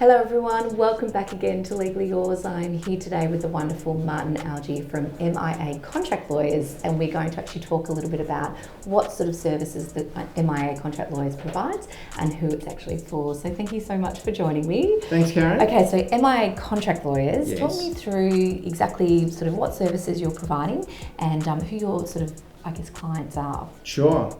Hello everyone, welcome back again to Legally Yours. I'm here today with the wonderful Martin Algie from MIA Contract Lawyers, and we're going to actually talk a little bit about what sort of services that MIA Contract Lawyers provides and who it's actually for. So thank you so much for joining me. Thanks, Karen. Okay, so MIA Contract Lawyers, Yes. Talk me through exactly sort of what services you're providing and who your sort of, I guess, clients are. Sure.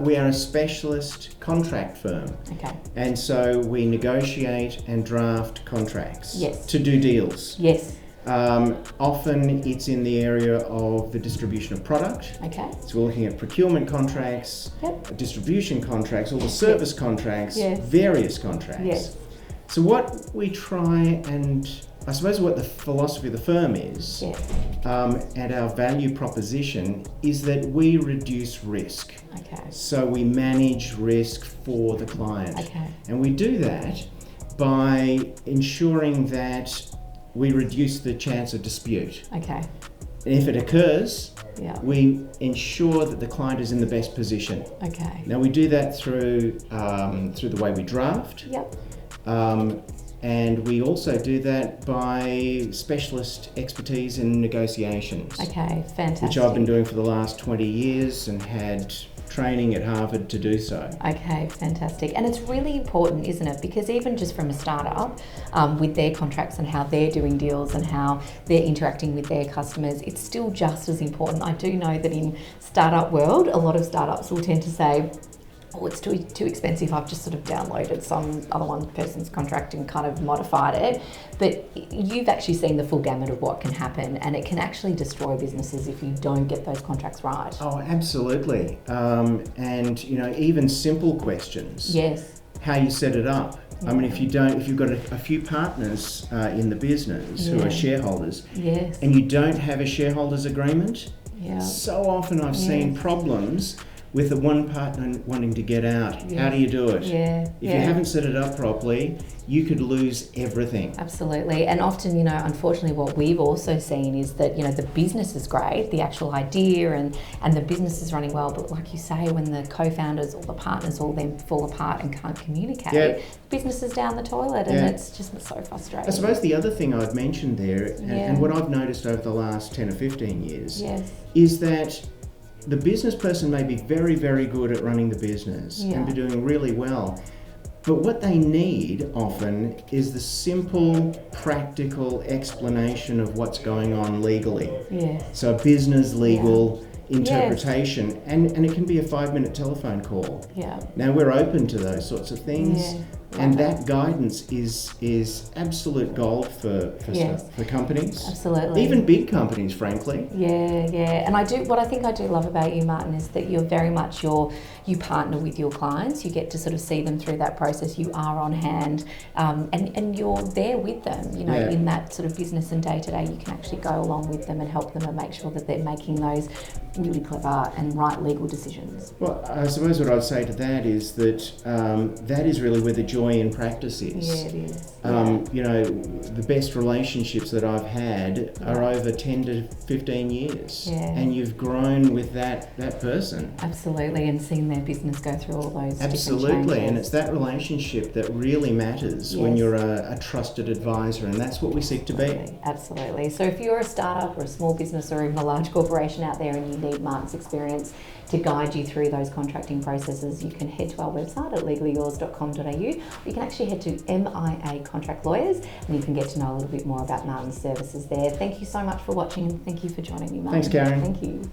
We are a specialist contract firm. Okay. And so we negotiate and draft contracts Yes. to do deals. Yes. Often it's in the area of the distribution of product. Okay. So we're looking at procurement contracts, Yep. distribution contracts, all the service contracts, Yes. various contracts. Yes. So what we try, and I suppose what the philosophy of the firm is, Yeah. and our value proposition is that we reduce risk. Okay. So we manage risk for the client. Okay. And we do that by ensuring that we reduce the chance of dispute. Okay. And if it occurs, Yeah. we ensure that the client is in the best position. Okay. Now we do that through the way we draft. Yep. And we also do that by specialist expertise in negotiations, Okay, fantastic. which I've been doing for the last 20 years and had training at Harvard to do so. Okay, fantastic. And it's really important, isn't it? Because even just from a startup, with their contracts and how they're doing deals and how they're interacting with their customers, it's still just as important. I do know that in startup world, a lot of startups will tend to say, oh, it's too expensive, I've just sort of downloaded some other one person's contract and kind of modified it. But you've actually seen the full gamut of what can happen, and it can actually destroy businesses if you don't get those contracts right. Oh, absolutely. And even simple questions. Yes. How you set it up. I mean, if you've got a few partners in the business who Yeah. are shareholders, Yes. and you don't have a shareholders agreement, Yeah. so often I've seen problems with the one partner wanting to get out. Yeah. How do you do it? Yeah. If you haven't set it up properly, you could lose everything. Absolutely. And often, unfortunately what we've also seen is that, the business is great, the actual idea and the business is running well, but like you say, when the co-founders or the partners all then fall apart and can't communicate, Yep. business is down the toilet and it's just so frustrating. I suppose the other thing I've mentioned there, and Yeah. what I've noticed over the last 10 or 15 years, Yes. is that the business person may be very, very good at running the business Yeah. and be doing really well. But what they need often is the simple, practical explanation of what's going on legally. Yeah. So a business legal interpretation, and it can be a 5-minute telephone call. Yeah. Now we're open to those sorts of things. Yeah. And that guidance is absolute gold for Yes. for companies. Absolutely. Even big companies, frankly. Yeah, yeah. And what I think I do love about you, Martin, is that you're very much you partner with your clients. You get to sort of see them through that process. You are on hand, and you're there with them, Yeah. in that sort of business and day to day. You can actually go along with them and help them and make sure that they're making those really clever and right legal decisions. Well, I suppose what I'd say to that is that that is really where the joy in practice is. Yeah, it is. The best relationships that I've had are over 10 to 15 years. Yeah. And you've grown with that person. Absolutely, and seeing their business go through all those Absolutely, different changes. and it's that relationship that really matters when Yes. you're a trusted advisor, and that's what we seek to be. Absolutely. So if you're a startup or a small business or even a large corporation out there and you need Martin's experience to guide you through those contracting processes, you can head to our website at legallyyours.com.au, or you can actually head to MIA Contract Lawyers and you can get to know a little bit more about Martin's services there. Thank you so much for watching and thank you for joining me, Martin. Thanks, Karen. Thank you.